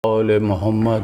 قول محمد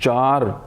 4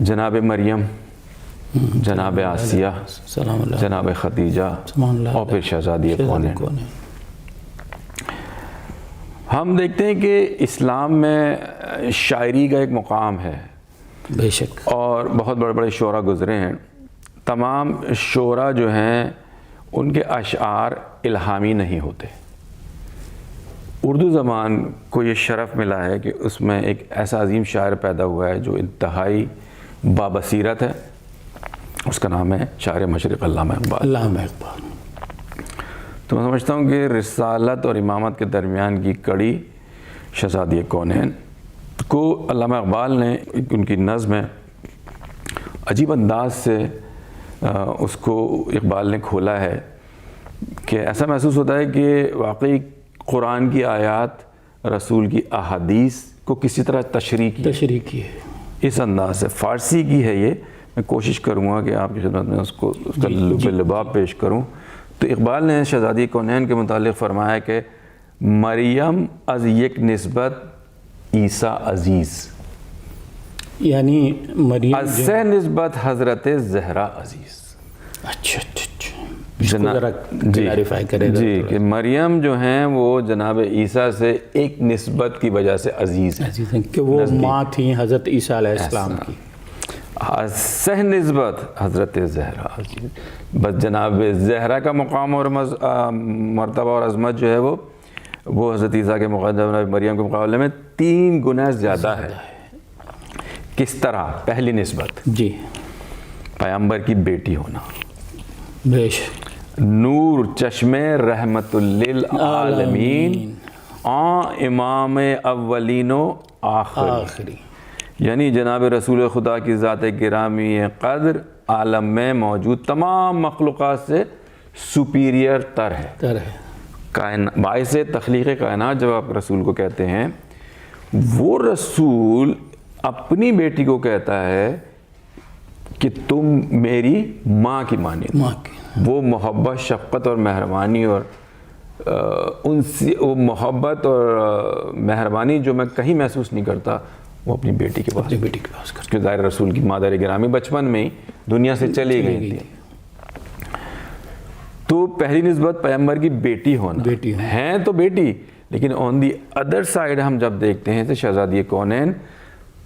جناب مریم، جناب آسیہ، سلام اللہ جناب خدیجہ سبحان اللہ اور پھر شہزادی کونین۔ کونین۔ ہم دیکھتے ہیں کہ اسلام میں شاعری کا ایک مقام ہے، بے شک، اور بہت بڑے بڑے شعراء گزرے ہیں۔ تمام شعراء جو ہیں ان کے اشعار الہامی نہیں ہوتے۔ اردو زبان کو یہ شرف ملا ہے کہ اس میں ایک ایسا عظیم شاعر پیدا ہوا ہے جو انتہائی بابصیرت ہے، اس کا نام ہے شاعر مشرق علامہ اقبال۔ علامہ اقبال۔ تو میں سمجھتا ہوں کہ رسالت اور امامت کے درمیان کی کڑی شہزادی کونین کو علامہ اقبال نے ان کی نظم ہے عجیب انداز سے اس کو اقبال نے کھولا ہے کہ ایسا محسوس ہوتا ہے کہ واقعی قرآن کی آیات رسول کی احادیث کو کسی طرح تشریح کی ہے اس انداز سے۔ فارسی کی ہے یہ، میں کوشش کروں گا کہ آپ کی خدمت میں اس کو اس کا لب لباب پیش کروں۔ تو اقبال نے شہزادی کونین کے متعلق فرمایا کہ مریم از یک نسبت عیسیٰ عزیز، یعنی مریم از سہ نسبت حضرت زہرا عزیز۔ اچھا اس کو ذرا کلیریفائی کرے گا جی کہ مریم جو ہیں وہ جناب عیسیٰ سے ایک نسبت کی وجہ سے عزیز ہیں، کہ وہ ماں تھیں حضرت عیسیٰ علیہ السلام کی۔ سہ نسبت حضرت زہرا عزیز، بس جناب زہرا کا مقام اور مرتبہ اور عظمت جو ہے وہ حضرت عیسیٰ کے مقابلے جناب مریم کے مقابلے میں 3 گنا زیادہ ہے۔ کس طرح؟ پہلی نسبت جی، پیغمبر کی بیٹی ہونا، بے شک، نور چشم رحمت للعالمین، امام اولین و آخری، یعنی جناب رسول خدا کی ذات گرامی قدر عالم میں موجود تمام مخلوقات سے سپیریئر تر ہے۔ باعث تخلیق کائنات جب آپ رسول کو کہتے ہیں، وہ رسول اپنی بیٹی کو کہتا ہے کہ تم میری ماں کی مانند۔ وہ محبت، شفقت اور مہربانی اور ان سے وہ محبت اور مہربانی جو میں کہیں محسوس نہیں کرتا، وہ اپنی بیٹی کے پاس کرتا۔ ظاہر رسول کی مادر گرامی بچپن میں ہی دنیا سے چلی گئی تھی، تو پہلی نسبت پیغمبر کی بیٹی ہونا ہیں تو بیٹی، لیکن آن دی ادر سائیڈ ہم جب دیکھتے ہیں تو شہزادی کونین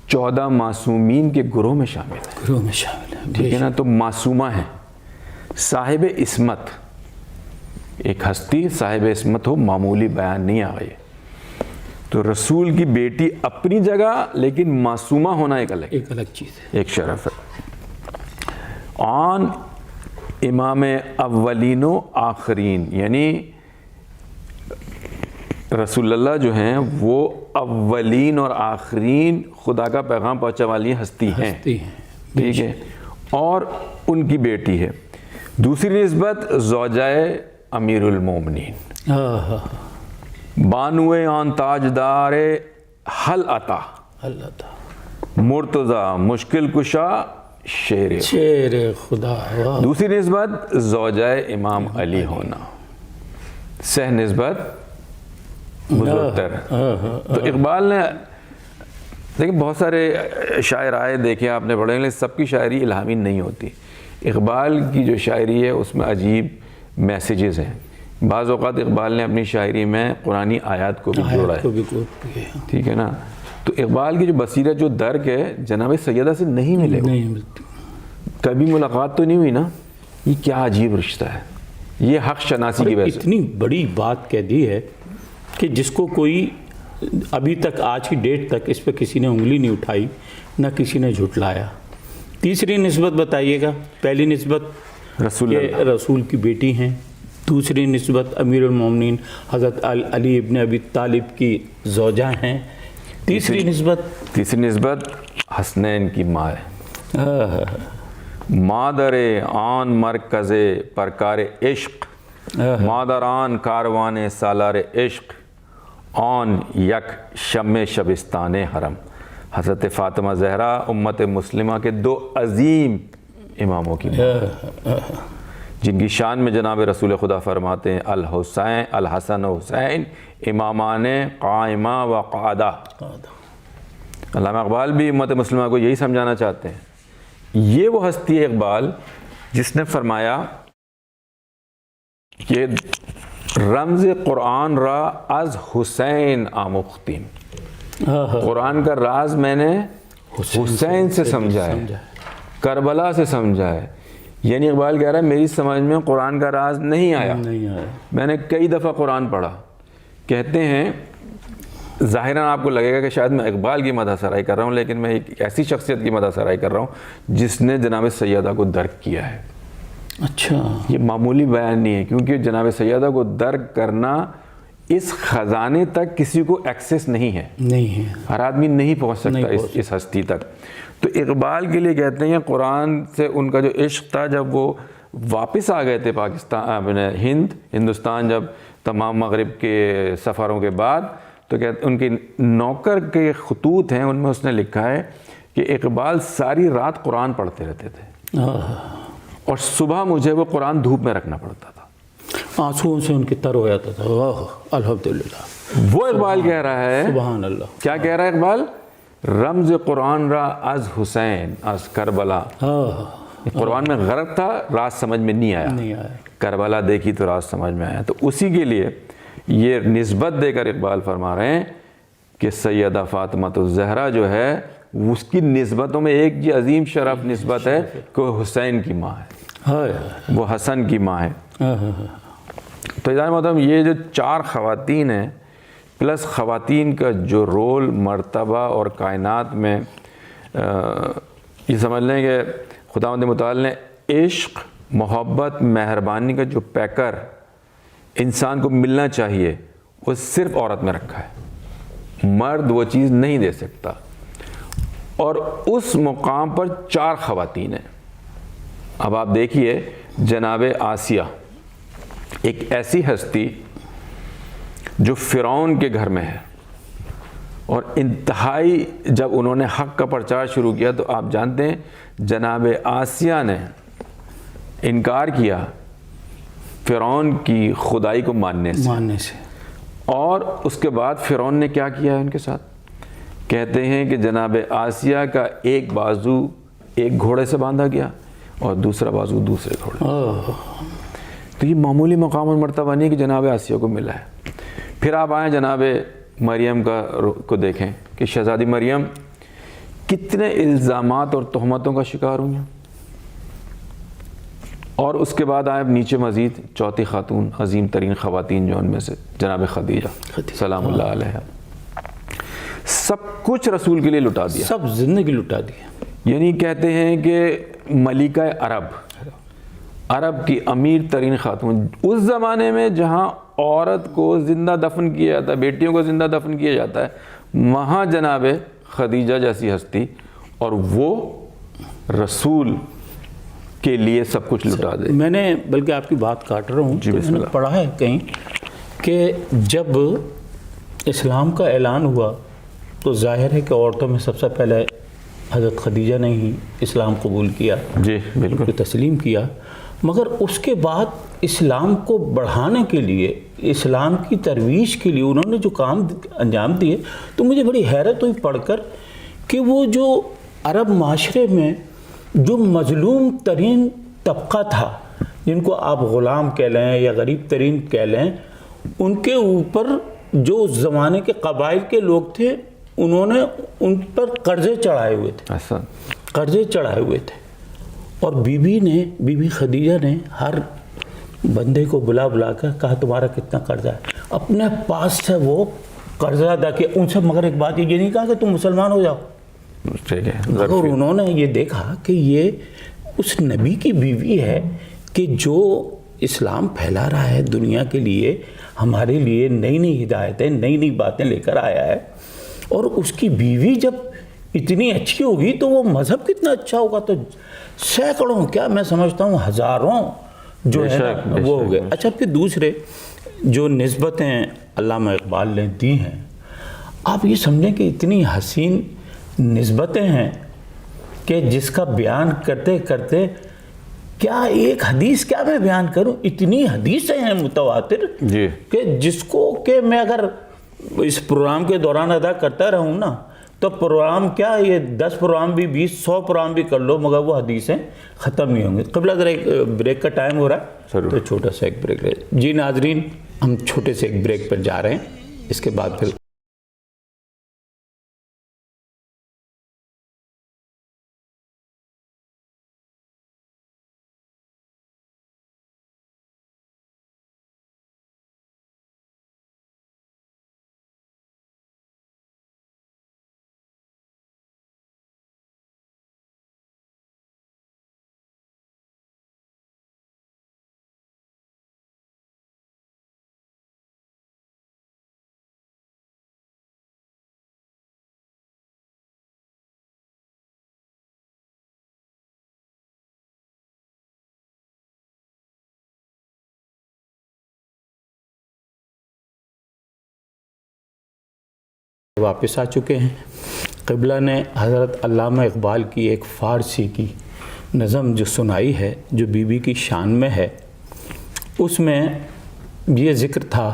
14 معصومین کے گروہ میں شامل ہے، ٹھیک ہے نا؟ تو معصومہ ہیں، صاحب عصمت، ایک ہستی صاحب عصمت ہو، معمولی بیان نہیں آ گئی۔ تو رسول کی بیٹی اپنی جگہ، لیکن معصومہ ہونا ایک الگ چیز ہے، ایک شرف ہے۔ آن امام اولین و آخرین، یعنی رسول اللہ جو ہیں وہ اولین اور آخرین خدا کا پیغام پہنچا والی ہستی ہیں، ٹھیک ہے، اور ان کی بیٹی ہے۔ دوسری نسبت زوجہ امیر المومنین، بانوے آن تاجدار حل عطا، مرتضی مشکل کشا شیر خدا۔ دوسری نسبت زوجہ امام علی ہونا، سہ نسبت بزرگتر۔ تو اقبال نے دیکھیں بہت سارے شاعر آئے دیکھیں آپ نے پڑھے، لیکن سب کی شاعری الہامی نہیں ہوتی۔ اقبال کی جو شاعری ہے اس میں عجیب میسیجز ہیں۔ بعض اوقات اقبال نے اپنی شاعری میں قرآنی آیات کو بھی جوڑا ہے، ٹھیک ہے نا؟ تو اقبال کی جو بصیرت، جو درک ہے، جناب سیدہ سے نہیں ملے، کبھی ملاقات تو نہیں ہوئی نا۔ یہ کیا عجیب رشتہ ہے، یہ حق شناسی کی وجہ سے۔ اتنی بڑی بات کہہ دی ہے کہ جس کو کوئی ابھی تک آج کی ڈیٹ تک اس پہ کسی نے انگلی نہیں اٹھائی، نہ کسی نے جھٹلایا۔ تیسری نسبت بتائیے گا۔ پہلی نسبت رسول کی بیٹی ہیں، دوسری نسبت امیر المومنین حضرت علی ابن ابی طالب کی زوجہ ہیں، تیسری نسبت حسنین کی ماں ہے، مادر آن مرکز پرکار عشق، مادران کاروان سالار عشق، آن یک شم شبستان حرم۔ حضرت فاطمہ زہرا امت مسلمہ کے 2 عظیم اماموں کی ماں، جن کی شان میں جناب رسول خدا فرماتے ہیں الحسن و حسین امامان قائمہ و قعدہ۔ علامہ اقبال بھی امت مسلمہ کو یہی سمجھانا چاہتے ہیں یہ وہ ہستی ہے اقبال جس نے فرمایا کہ رمز قرآن را از حسین آموختیم، قرآن کا راز میں نے حسین سے سمجھا ہے، کربلا سے سمجھا ہے. یعنی اقبال کہہ رہا ہے میری سمجھ میں قرآن کا راز نہیں آیا، میں نے کئی دفعہ قرآن پڑھا. کہتے ہیں ظاہراً آپ کو لگے گا کہ شاید میں اقبال کی مدح سرائی کر رہا ہوں، لیکن میں ایک ایسی شخصیت کی مدح سرائی کر رہا ہوں جس نے جناب سیدہ کو درک کیا ہے. اچھا، یہ معمولی بیان نہیں ہے، کیونکہ جناب سیدہ کو درک کرنا اس خزانے تک کسی کو ایکسیس نہیں ہے، ہر آدمی نہیں پہنچ سکتا اس ہستی تک. تو اقبال کے لیے کہتے ہیں قرآن سے ان کا جو عشق تھا، جب وہ واپس آ گئے تھے پاکستان ہندوستان، جب تمام مغرب کے سفروں کے بعد، تو کہتے ان کی نوکر کے خطوط ہیں، ان میں اس نے لکھا ہے کہ اقبال ساری رات قرآن پڑھتے رہتے تھے اور صبح مجھے وہ قرآن دھوپ میں رکھنا پڑتا تھا، آنسوؤں سے ان کی تر ہو جاتا تھا. واہ الحمدللہ. وہ اقبال کہہ رہا ہے، سبحان اللہ. کیا کہہ رہا ہے اقبال؟ رمز قرآن را از حسین از کربلا. قرآن میں غرق تھا، راز سمجھ میں نہیں آیا، کربلا دیکھی تو راز سمجھ میں آیا. تو اسی کے لیے یہ نسبت دے کر اقبال فرما رہے ہیں کہ سیدہ فاطمہ الزہرا جو ہے اس کی نسبتوں میں ایک یہ عظیم شرف نسبت ہے کہ وہ حسین کی ماں ہے، وہ حسن کی ماں ہے. تو ادارے محترم، یہ جو 4 خواتین ہیں پلس خواتین کا جو رول مرتبہ اور کائنات میں یہ سمجھ لیں کہ خداوند متعال نے عشق، محبت، مہربانی کا جو پیکر انسان کو ملنا چاہیے وہ صرف عورت میں رکھا ہے، مرد وہ چیز نہیں دے سکتا. اور اس مقام پر 4 خواتین ہیں. اب آپ دیکھیے جناب آسیہ، ایک ایسی ہستی جو فرعون کے گھر میں ہے، اور انتہائی جب انہوں نے حق کا پرچار شروع کیا تو آپ جانتے ہیں جناب آسیہ نے انکار کیا فرعون کی خدائی کو ماننے سے. اور اس کے بعد فرعون نے کیا کیا ہے ان کے ساتھ؟ کہتے ہیں کہ جناب آسیہ کا ایک بازو ایک گھوڑے سے باندھا گیا اور دوسرا بازو دوسرے گھوڑے. تو یہ معمولی مقام اور مرتبہ نہیں کہ جناب آسیہ کو ملا ہے. پھر آپ آئیں جناب مریم کو دیکھیں کہ شہزادی مریم کتنے الزامات اور تہمتوں کا شکار ہوئی ہیں. اور اس کے بعد آئے نیچے مزید 4تھی خاتون، عظیم ترین خواتین جو ان میں سے جناب خدیجہ سلام اللہ علیہ. سب کچھ رسول کے لیے لٹا دیا، سب زندگی لٹا دی. یعنی کہتے ہیں کہ ملکہ عرب کی امیر ترین خاتون، اس زمانے میں جہاں عورت کو زندہ دفن کیا جاتا ہے، بیٹیوں کو زندہ دفن کیا جاتا ہے، وہاں جناب خدیجہ جیسی ہستی، اور وہ رسول کے لیے سب کچھ لٹا دے. میں نے بلکہ آپ کی بات کاٹ رہا ہوں، میں نے پڑھا ہے کہیں کہ جب اسلام کا اعلان ہوا تو ظاہر ہے کہ عورتوں میں سب سے پہلے حضرت خدیجہ نے ہی اسلام قبول کیا، جی بالکل تسلیم کیا. مگر اس کے بعد اسلام کو بڑھانے کے لیے، اسلام کی ترویج کے لیے انہوں نے جو کام انجام دیے، تو مجھے بڑی حیرت ہوئی پڑھ کر کہ وہ جو عرب معاشرے میں جو مظلوم ترین طبقہ تھا، جن کو آپ غلام کہہ لیں یا غریب ترین کہہ لیں، ان کے اوپر جو زمانے کے قبائل کے لوگ تھے انہوں نے ان پر قرضے چڑھائے ہوئے تھے. اور بی بی خدیجہ نے ہر بندے کو بلا کر کہا تمہارا کتنا قرضہ ہے، اپنے پاس سے وہ قرضہ ادا کیا ان سے. مگر ایک بات یہ نہیں کہا کہ تم مسلمان ہو جاؤ. اور انہوں نے یہ دیکھا کہ یہ اس نبی کی بیوی ہے کہ جو اسلام پھیلا رہا ہے دنیا کے لیے، ہمارے لیے نئی ہدایتیں، نئی باتیں لے کر آیا ہے. اور اس کی بیوی جب اتنی اچھی ہوگی تو وہ مذہب کتنا اچھا ہوگا. تو سینکڑوں، کیا میں سمجھتا ہوں ہزاروں جو ہے وہ ہو گئے. اچھا، پھر دوسرے جو نسبتیں علامہ اقبال نے دی ہیں، آپ یہ سمجھیں کہ اتنی حسین نسبتیں ہیں کہ جس کا بیان کرتے کرتے کیا ایک حدیث کیا میں بیان کروں، اتنی حدیثیں ہیں متواتر کہ جس کو کہ میں اگر اس پروگرام کے دوران ادا کرتا رہوں نا تو پروگرام کیا یہ 10 پروگرام بھی 20-100 پروگرام بھی کر لو مگر وہ حدیثیں ختم نہیں ہوں گی. قبلہ ذرا ایک بریک کا ٹائم ہو رہا ہے تو چھوٹا سا ایک بریک لے. جی ناظرین ہم چھوٹے سے ایک بریک پر جا رہے ہیں, اس کے بعد پھر واپس آ چکے ہیں. قبلہ نے حضرت علامہ اقبال کی ایک فارسی کی نظم جو سنائی ہے جو بی بی کی شان میں ہے, اس میں یہ ذکر تھا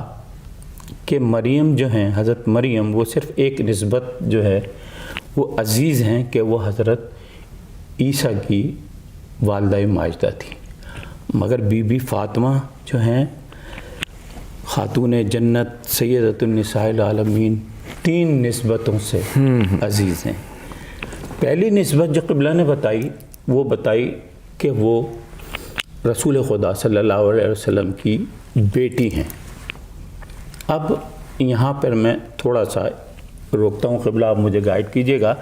کہ مریم جو ہیں, حضرت مریم وہ صرف ایک نسبت جو ہے وہ عزیز ہیں کہ وہ حضرت عیسیٰ کی والدہ ماجدہ تھی, مگر بی بی فاطمہ جو ہیں خاتون جنت سیدۃ النساء العالمین 3 نسبتوں سے عزیز ہیں. پہلی نسبت جو قبلہ نے بتائی وہ بتائی کہ وہ رسول خدا صلی اللہ علیہ وسلم کی بیٹی ہیں. اب یہاں پر میں تھوڑا سا روکتا ہوں, قبلہ آپ مجھے گائیڈ کیجیے گا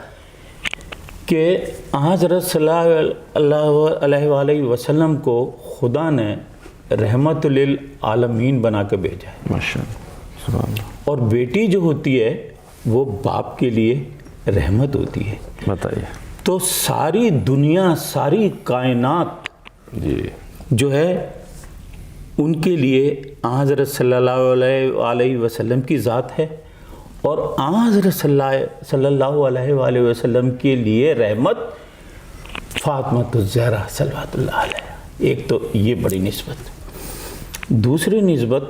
کہ حضرت صلی اللہ علیہ وسلم کو خدا نے رحمت للعالمین بنا کے بھیجا ہے. ماشاءاللہ سبحان اللہ. اور بیٹی جو ہوتی ہے وہ باپ کے لیے رحمت ہوتی ہے. بتائیے. تو ساری دنیا ساری کائنات جی جو ہے ان کے لیے حضرت صلی اللہ علیہ وسلم کی ذات ہے, اور حضرت صلی اللہ علیہ وآلہ وسلم کے لیے رحمت فاطمہ الزہرا صلوات اللہ علیہ. ایک تو یہ بڑی نسبت. دوسری نسبت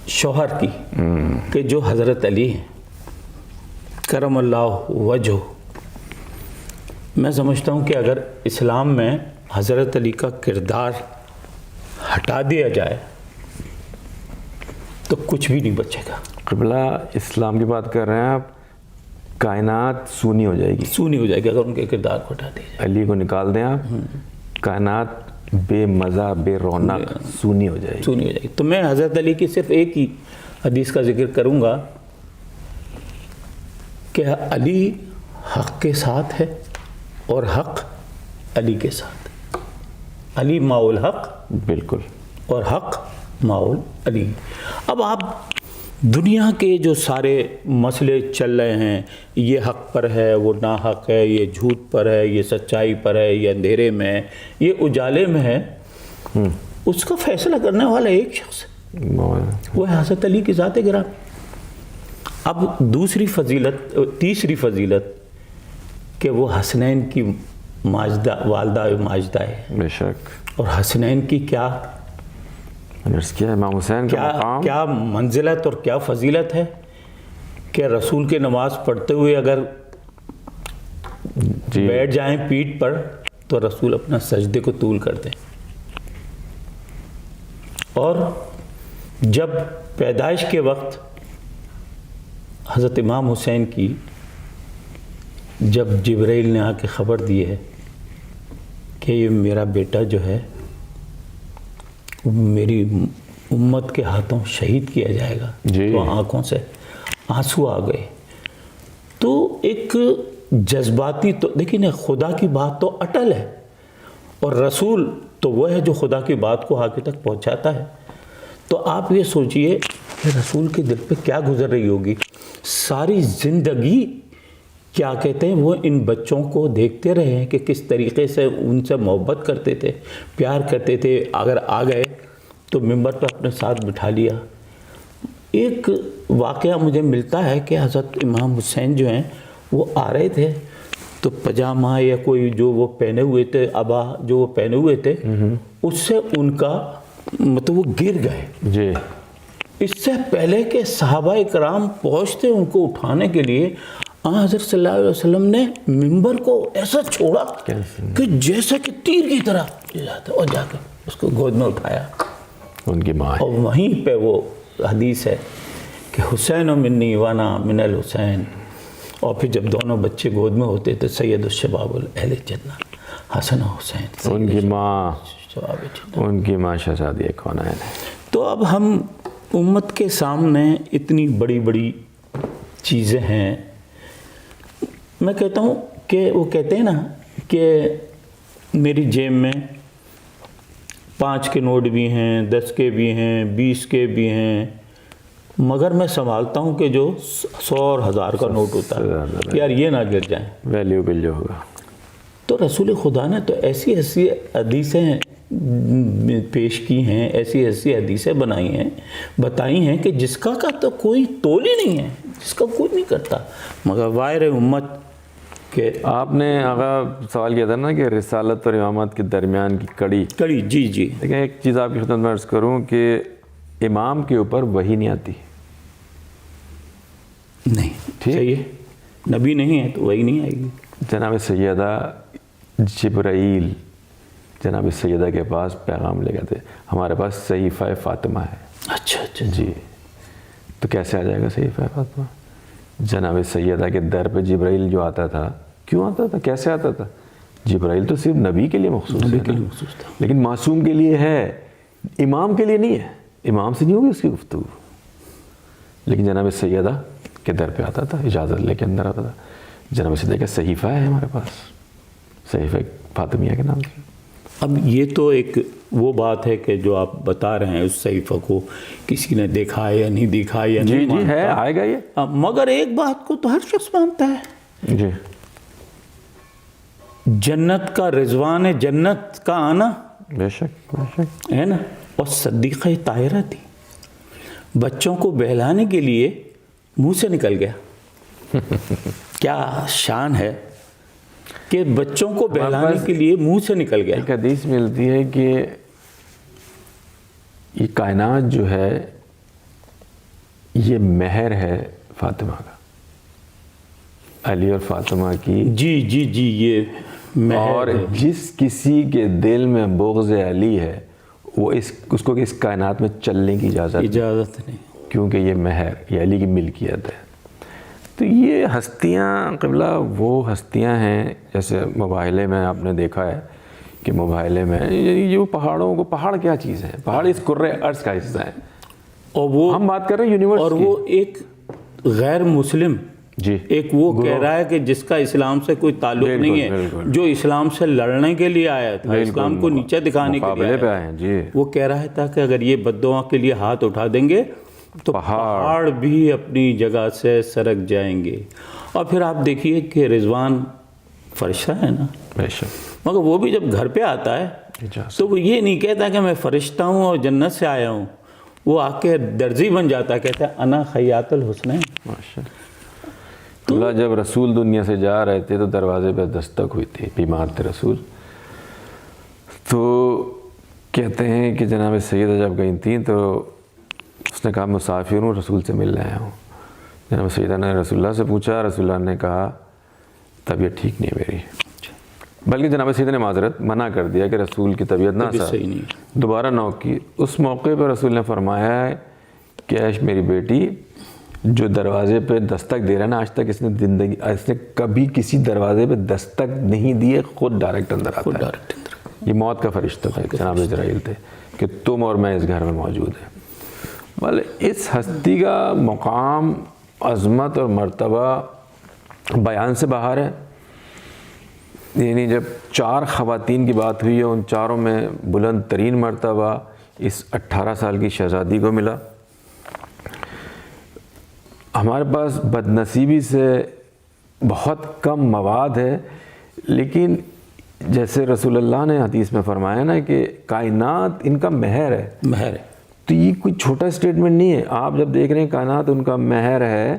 شوہر کی کہ جو حضرت علی ہیں کرم اللہ وجہ. میں سمجھتا ہوں کہ اگر اسلام میں حضرت علی کا کردار ہٹا دیا جائے تو کچھ بھی نہیں بچے گا. قبلہ اسلام کی بات کر رہے ہیں آپ, کائنات سونی ہو جائے گی. سونی ہو جائے گی اگر ان کے کردار کو ہٹا دیا جائے. علی کو نکال دیں آپ, کائنات بے مزہ بے رونق سونی ہو جائے گی. سونی ہو جائے گی. تو میں حضرت علی کی صرف ایک ہی حدیث کا ذکر کروں گا کہ علی حق کے ساتھ ہے اور حق علی کے ساتھ. علی ماؤل حق, بالکل, اور حق ماؤل علی. اب آپ دنیا کے جو سارے مسئلے چل رہے ہیں, یہ حق پر ہے, وہ ناحق ہے, یہ جھوٹ پر ہے, یہ سچائی پر ہے, یہ اندھیرے میں ہے, یہ اجالے میں ہے, اس کا فیصلہ کرنے والا ایک شخص وہ ہے حضرت علی کی ذات گرامی. اب دوسری فضیلت, تیسری فضیلت کہ وہ حسنین کی ماجدہ والدہ ماجدہ ہے. بے شک. اور حسنین کی کیا امام حسین کا مقام, کیا منزلت اور کیا فضیلت ہے کہ رسول کے نماز پڑھتے ہوئے اگر بیٹھ جائیں پیٹھ پر تو رسول اپنا سجدے کو طول کر دیں. اور جب پیدائش کے وقت حضرت امام حسین کی جب جبرائیل نے آ کے خبر دی ہے کہ یہ میرا بیٹا جو ہے میری امت کے ہاتھوں شہید کیا جائے گا, تو آنکھوں سے آنسو آ گئے. تو ایک جذباتی, تو دیکھیں خدا کی بات تو اٹل ہے, اور رسول تو وہ ہے جو خدا کی بات کو آگے تک پہنچاتا ہے. تو آپ یہ سوچئے کہ رسول کے دل پہ کیا گزر رہی ہوگی. ساری زندگی کیا کہتے ہیں وہ ان بچوں کو دیکھتے رہے ہیں کہ کس طریقے سے ان سے محبت کرتے تھے, پیار کرتے تھے. اگر آ گئے تو ممبر پہ اپنے ساتھ بٹھا لیا. ایک واقعہ مجھے ملتا ہے کہ حضرت امام حسین جو ہیں وہ آ رہے تھے تو پجامہ یا کوئی جو وہ پہنے ہوئے تھے, ابا جو وہ پہنے ہوئے تھے, اس سے ان کا مطلب وہ گر گئے. جی. اس سے پہلے کہ صحابہ کرام پہنچتے ان کو اٹھانے کے لیے، حضرت صلی اللہ علیہ وسلم نے ممبر کو ایسا چھوڑا کہ جیسا کہ تیر کی طرح جاتا، اور جا کے اس کو گود میں اٹھایا. ان کی ماں. اور وہیں پہ وہ حدیث ہے کہ حسین و منی وانا من الحسین. اور پھر جب دونوں بچے گود میں ہوتے تھے، سید الشباب اہل جنہ حسن و حسین. ان کی ماں، شباب جنہ. ان کی ماں شہزادی کونین ہے. تو اب ہم امت کے سامنے اتنی بڑی بڑی چیزیں ہیں. میں کہتا ہوں کہ وہ کہتے ہیں نا کہ میری جیب میں 5 کے نوٹ بھی ہیں، 10 کے بھی ہیں، 20 کے بھی ہیں، مگر میں سنبھالتا ہوں کہ جو 100 اور 1000 کا نوٹ ہوتا ہے کہ یار یہ نہ گر جائیں، ویلیوبل جو ہوگا. تو رسول خدا نے تو ایسی ایسی حدیثیں پیش کی ہیں، ایسی ایسی حدیثیں بنائی ہیں، بتائی ہیں کہ جس کا تو کوئی تول ہی نہیں ہے، جس کا کوئی نہیں کرتا. مگر وائر امت کہ آپ نے آقا سوال کیا تھا نا کہ رسالت اور امامت کے درمیان کی کڑی. جی جی. لیکن ایک چیز آپ کی خدمت میں عرض کروں کہ امام کے اوپر وحی نہیں آتی. نہیں صحیح ہے، نبی نہیں ہے تو وہی نہیں آئے گی. جناب سیدہ جبرائیل جناب سیدہ کے پاس پیغام لے گئے تھے، ہمارے پاس صحیفہ فاطمہ ہے. اچھا جی. تو کیسے آ جائے گا صحیفہ فاطمہ؟ جناب سیدہ کے در پہ جبرائیل جو آتا تھا، کیوں آتا تھا، کیسے آتا تھا؟ جبرائیل تو صرف نبی کے لیے مخصوص ہے، لیکن معصوم کے لیے ہے، امام کے لیے نہیں ہے. امام سے نہیں ہوگی اس کی گفتگو. لیکن جناب سیدہ کے در پہ آتا تھا، اجازت لے کے اندر آتا تھا. جناب سیدہ کا صحیفہ ہے ہمارے پاس، صحیفہ فاطمیہ کے نام سے. اب یہ تو ایک وہ بات ہے کہ جو آپ بتا رہے ہیں، اس صحیفہ کو کسی نے دیکھا ہے یا نہیں دیکھا یا نہیں جی ہے، آئے گا یہ. مگر ایک بات کو تو ہر شخص مانتا ہے، جی جنت کا رضوان جنت کا آنا. بے شک بے شک ہے نا. اور صدیقہ طاہرہ تھی، بچوں کو بہلانے کے لیے منہ سے نکل گیا. کیا شان ہے کہ بچوں کو بہلانے کے لیے منہ سے نکل گیا. ایک حدیث ملتی ہے کہ یہ کائنات جو ہے یہ مہر ہے فاطمہ کا، علی اور فاطمہ کی. جی جی جی. یہ اور جس کسی کے دل میں بغض علی ہے وہ اس کو اس کائنات میں چلنے کی اجازت نہیں، کیونکہ یہ مہر، یہ علی کی ملکیت ہے. تو یہ ہستیاں قبلہ وہ ہستیاں ہیں، جیسے مباہلے میں آپ نے دیکھا ہے کہ مباہلے میں یہ پہاڑوں کو، پہاڑ کیا چیز ہے، پہاڑ اس کرۂ ارض کا حصہ ہے. اور وہ ہم بات کر رہے ہیں یونیورس کی. اور وہ ایک غیر مسلم، جی ایک وہ کہہ رہا ہے کہ جس کا اسلام سے کوئی تعلق نہیں ہے، جو اسلام سے لڑنے کے لیے آیا تھا، اسلام کو نیچے دکھانے کے لیے پہ آئے ہیں. جی وہ کہہ رہا تھا کہ اگر یہ بددعا کے لیے ہاتھ اٹھا دیں گے تو پہاڑ بھی اپنی جگہ سے سرک جائیں گے. اور پھر آپ دیکھیے کہ رضوان فرشتہ ہے نا، بے شک، مگر وہ بھی جب گھر پہ آتا ہے تو وہ یہ نہیں کہتا کہ میں فرشتہ ہوں اور جنت سے آیا ہوں، وہ آ کے درزی بن جاتا ہے، کہتا ہے انا خیاط الحسنین. اللہ جب رسول دنیا سے جا رہے تھے تو دروازے پہ دستک ہوئی تھی، بیمار تھے رسول. تو کہتے ہیں کہ جناب سیدہ جب گئی تھیں تو اس نے کہا مسافر ہوں، رسول سے ملنے آیا ہوں. جناب سیدہ نے رسول اللہ سے پوچھا، رسول اللہ نے کہا طبیعت ٹھیک نہیں ہے میری. بلکہ جناب سیدہ نے معذرت منع کر دیا کہ رسول کی طبیعت نہ صحیح نہیں، دوبارہ نہ کی. اس موقع پہ رسول نے فرمایا ہے کہ ایش میری بیٹی، جو دروازے پہ دستک دے رہا ہے نا، آج تک اس نے کبھی کسی دروازے پہ دستک نہیں دی ہے، خود ڈائریکٹ اندر آتا ہے. یہ موت کا فرشتہ تھا، جناب جبرائیل تھے کہ تم اور میں اس گھر میں موجود ہیں. بھلے اس ہستی کا مقام، عظمت اور مرتبہ بیان سے باہر ہے. یعنی جب 4 خواتین کی بات ہوئی ہے، ان چاروں میں بلند ترین مرتبہ اس 18 سال کی شہزادی کو ملا. ہمارے پاس بدنصیبی سے بہت کم مواد ہے، لیکن جیسے رسول اللہ نے حدیث میں فرمایا نا کہ کائنات ان کا مہر ہے. تو یہ کوئی چھوٹا اسٹیٹمنٹ نہیں ہے. آپ جب دیکھ رہے ہیں کائنات ان کا مہر ہے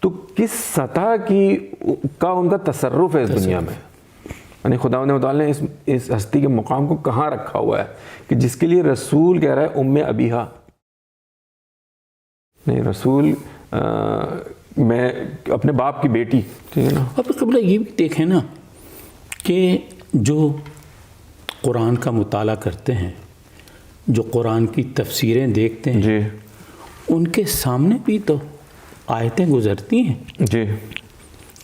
تو کس سطح کا ان کا تصرف ہے اس دنیا میں. یعنی خداوند متعال نے اس ہستی کے مقام کو کہاں رکھا ہوا ہے کہ جس کے لیے رسول کہہ رہا ہے ام ابیہا. نہیں رسول میں اپنے باپ کی بیٹی، ٹھیک ہے نا. اب قبلہ یہ بھی دیکھیں نا کہ جو قرآن کا مطالعہ کرتے ہیں، جو قرآن کی تفسیریں دیکھتے ہیں، جی ان کے سامنے بھی تو آیتیں گزرتی ہیں جی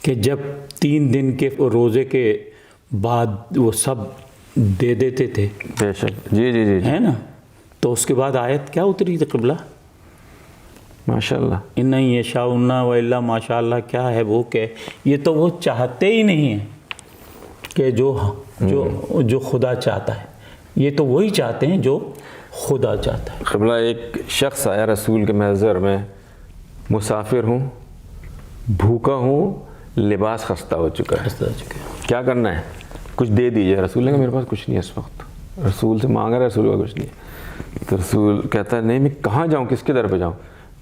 کہ جب 3 دن کے روزے کے بعد وہ سب دے دیتے تھے، بے شک. جی جی جی ہے نا، تو اس کے بعد آیت کیا اتری تھی قبلہ؟ ماشاء اللہ. ان یشاء و الا ماشاء اللہ. کیا ہے وہ کہ یہ تو وہ چاہتے ہی نہیں ہیں کہ جو خدا چاہتا ہے، یہ تو وہی چاہتے ہیں جو خدا چاہتا ہے. قبلہ ایک شخص آیا رسول کے محضر میں، مسافر ہوں، بھوکا ہوں، لباس خستہ ہو چکا ہے، کیا کرنا ہے؟ کچھ دے دیجیے. رسول نے کہا میرے پاس کچھ نہیں ہے اس وقت. رسول سے مانگا رہا، رسول کا کچھ نہیں ہے. تو رسول کہتا ہے نہیں میں کہاں جاؤں، کس کے در پہ جاؤں؟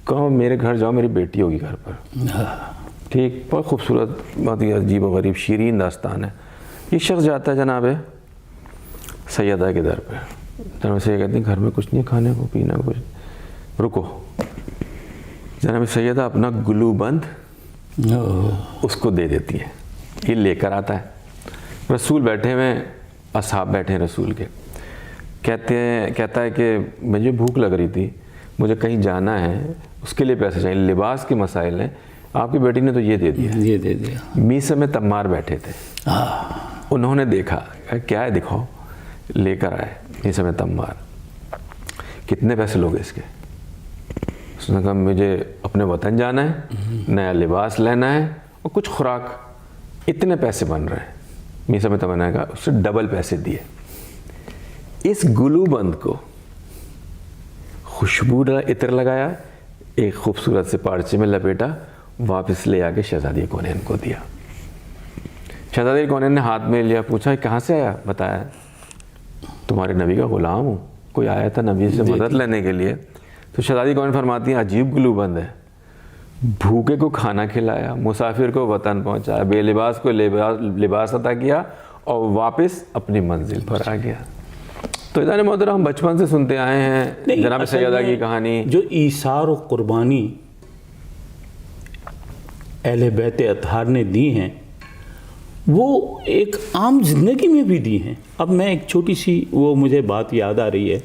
کہو میرے گھر جاؤ، میری بیٹی ہوگی گھر پر. ٹھیک، بہت خوبصورت، بہت ہی عجیب و غریب شیرین داستان ہے. یہ شخص جاتا ہے جناب سیدہ کے در پہ. جناب سیدہ کہتے ہیں گھر میں کچھ نہیں ہے کھانے کو پینے کو کچھ. رکو. جناب سیدہ اپنا گلو بند اس کو دے دیتی ہے، یہ لے کر آتا ہے. رسول بیٹھے ہوئے، اصحاب بیٹھے ہیں رسول کے. کہتا ہے کہ مجھے بھوک لگ رہی تھی، مجھے کہیں جانا ہے، اس کے لیے پیسے چاہیے، لباس کے مسائل ہیں، آپ کی بیٹی نے تو یہ دے دیا. میسے میں تمار بیٹھے تھے، انہوں نے دیکھا، کیا ہے دکھاؤ. لے کر آئے میسے میں تمار. کتنے پیسے لوگے اس کے؟ اس نے کہا مجھے اپنے وطن جانا ہے، نیا لباس لینا ہے اور کچھ خوراک، اتنے پیسے بن رہے ہیں. میسا میں تمنا کہا اس سے ڈبل پیسے دیے. اس گلو بند کو خوشبو عطر لگایا، ایک خوبصورت سے پارچے میں لپیٹا، واپس لے آ کے شہزادی کونین کو دیا. شہزادی کونین نے ہاتھ میں لیا، پوچھا کہاں سے آیا؟ بتایا تمہارے نبی کا غلام ہوں، کوئی آیا تھا نبی سے مدد لینے کے لیے. تو شہزادی کونین فرماتی ہیں عجیب گلو بند ہے، بھوکے کو کھانا کھلایا، مسافر کو وطن پہنچایا، بے لباس کو لباس عطا کیا اور واپس اپنی منزل پر آ گیا. تو ادارے محترم ہم بچپن سے سنتے آئے ہیں جناب سیدہ کی کہانی. جو ایثار و قربانی اہل بیت اطہار نے دی ہیں وہ ایک عام زندگی میں بھی دی ہیں. اب میں ایک چھوٹی سی وہ مجھے بات یاد آ رہی ہے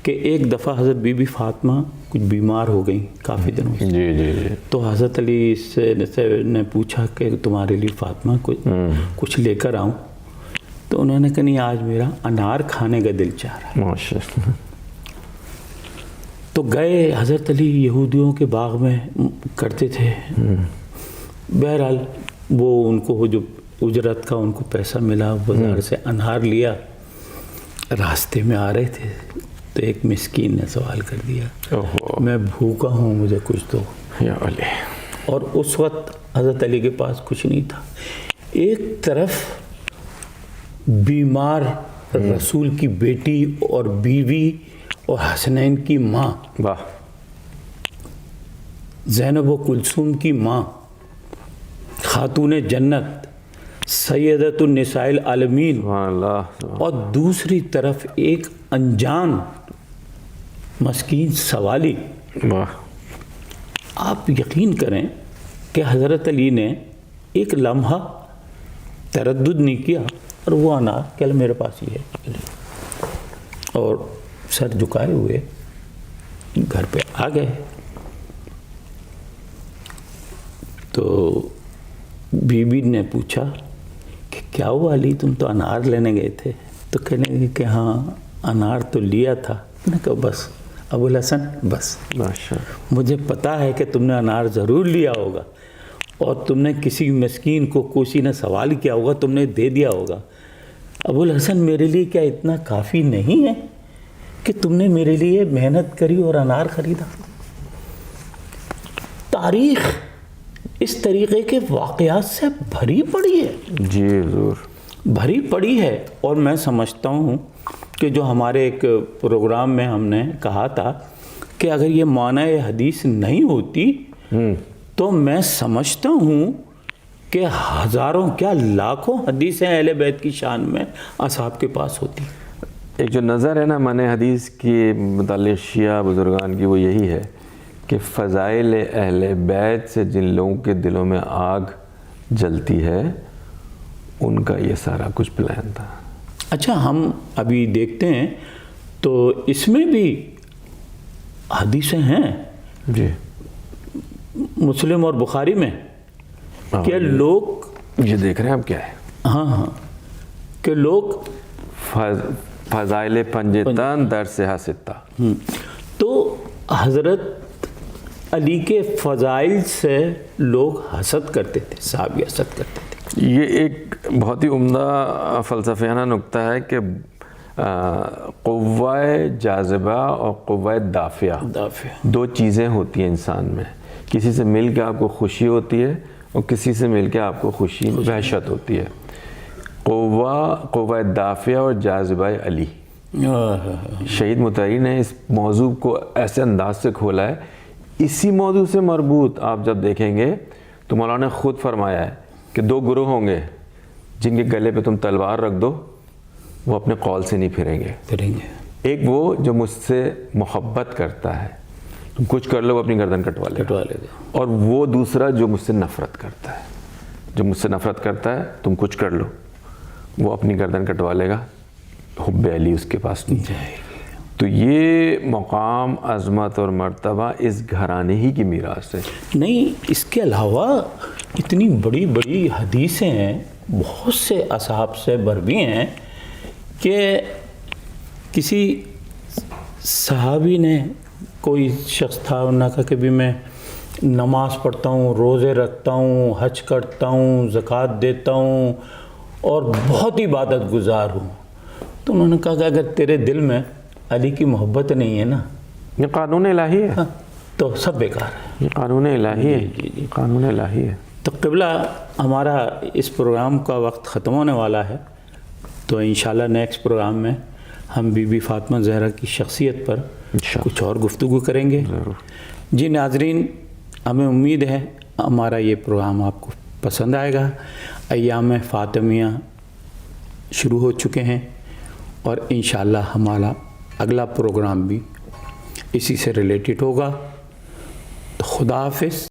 کہ ایک دفعہ حضرت بی بی فاطمہ کچھ بیمار ہو گئیں کافی دنوں سے. جی جی جی. تو حضرت علی سے نے پوچھا کہ تمہارے لیے فاطمہ کچھ لے کر آؤں؟ تو انہوں نے کہا نہیں آج میرا انار کھانے کا دل چاہ رہا ہے. ماشاءاللہ. تو گئے حضرت علی یہودیوں کے باغ میں کرتے تھے. بہرحال وہ ان کو جو اجرت کا ان کو پیسہ ملا، بازار سے انار لیا. راستے میں آ رہے تھے تو ایک مسکین نے سوال کر دیا میں بھوکا ہوں مجھے کچھ دو. یا علی. اور اس وقت حضرت علی کے پاس کچھ نہیں تھا. ایک طرف بیمار رسول کی بیٹی اور بیوی اور حسنین کی ماں، واہ، زینب و کلثوم کی ماں، خاتون جنت، سیدۃ النساء العالمین، اور دوسری طرف ایک انجان مسکین سوالی. واہ. آپ یقین کریں کہ حضرت علی نے ایک لمحہ تردد نہیں کیا اور وہ انار کہ میرے پاس یہ ہے، اور سر جھکائے ہوئے گھر پہ آ گئے. تو بی بی نے پوچھا کہ کیا ہوا علی، تم تو انار لینے گئے تھے؟ تو کہنے لگے کہ ہاں انار تو لیا تھا. میں نے کہا بس ابو الحسن بس، مجھے پتا ہے کہ تم نے انار ضرور لیا ہوگا اور تم نے کسی مسکین کو کسی نے سوال کیا ہوگا، تم نے دے دیا ہوگا. ابو الحسن میرے لیے کیا اتنا کافی نہیں ہے کہ تم نے میرے لیے محنت کری اور انار خریدا؟ تاریخ اس طریقے کے واقعات سے بھری پڑی ہے. جی حضور، بھری پڑی ہے. اور میں سمجھتا ہوں کہ جو ہمارے ایک پروگرام میں ہم نے کہا تھا کہ اگر یہ معنی حدیث نہیں ہوتی تو میں سمجھتا ہوں کہ ہزاروں کیا لاکھوں حدیثیں اہل بیت کی شان میں اصحاب کے پاس ہوتی. ایک جو نظر ہے نا معنی حدیث کی متعلق شیعہ بزرگان کی، وہ یہی ہے کہ فضائل اہل بیت سے جن لوگوں کے دلوں میں آگ جلتی ہے ان کا یہ سارا کچھ پلان تھا۔ اچھا، ہم ابھی دیکھتے ہیں تو اس میں بھی حدیثیں ہیں جی مسلم اور بخاری میں کہ لوگ یہ دیکھ رہے ہیں آپ کیا ہے؟ ہاں کہ لوگ فضائل پنجتن در سے ستہ، تو حضرت علی کے فضائل سے لوگ حسد کرتے تھے، صحابی حسد کرتے تھے۔ یہ ایک بہت ہی عمدہ فلسفیانہ نکتہ ہے کہ قوہ جاذبہ اور قوہ دافعہ دو چیزیں ہوتی ہیں انسان میں، کسی سے مل کے آپ کو خوشی ہوتی ہے اور کسی سے مل کے آپ کو خوشی وحشت ہوتی ہے۔ قوہ دافعہ اور جاذبہ علی، شہید مطہری نے اس موضوع کو ایسے انداز سے کھولا ہے۔ اسی موضوع سے مربوط آپ جب دیکھیں گے تو مولانا نے خود فرمایا ہے کہ دو گروہ ہوں گے جن کے گلے پہ تم تلوار رکھ دو، وہ اپنے قول سے نہیں پھریں گے۔ ایک وہ جو مجھ سے محبت کرتا ہے، تم کچھ کر لو وہ اپنی گردن کٹوا لے گا، اور وہ دوسرا جو مجھ سے نفرت کرتا ہے، جو مجھ سے نفرت کرتا ہے تم کچھ کر لو وہ اپنی گردن کٹوا لے گا، حب علی اس کے پاس نہیں جائے گی۔ تو یہ مقام، عظمت اور مرتبہ اس گھرانے ہی کی میراث ہے۔ نہیں، اس کے علاوہ اتنی بڑی بڑی حدیثیں ہیں، بہت سے اصحاب سے بروی ہیں کہ کسی صحابی نے، کوئی شخص تھا، انہوں نے کہا کہ بھی میں نماز پڑھتا ہوں، روزے رکھتا ہوں، حج کرتا ہوں، زکوٰۃ دیتا ہوں اور بہت عبادت گزار ہوں۔ تو انہوں نے کہا کہ اگر تیرے دل میں علی کی محبت نہیں ہے نا، یہ قانون الہی ہے، تو سب بیکار ہے۔ یہ قانون الہی ہے، قانون الہی ہے۔ تو قبلہ ہمارا اس پروگرام کا وقت ختم ہونے والا ہے، تو انشاءاللہ نیکسٹ پروگرام میں ہم بی بی فاطمہ زہرا کی شخصیت پر کچھ اور گفتگو کریں گے۔ جی ناظرین، ہمیں امید ہے ہمارا یہ پروگرام آپ کو پسند آئے گا۔ ایام فاطمیہ شروع ہو چکے ہیں اور انشاءاللہ ہمارا اگلا پروگرام بھی اسی سے ریلیٹڈ ہوگا۔ خدا حافظ،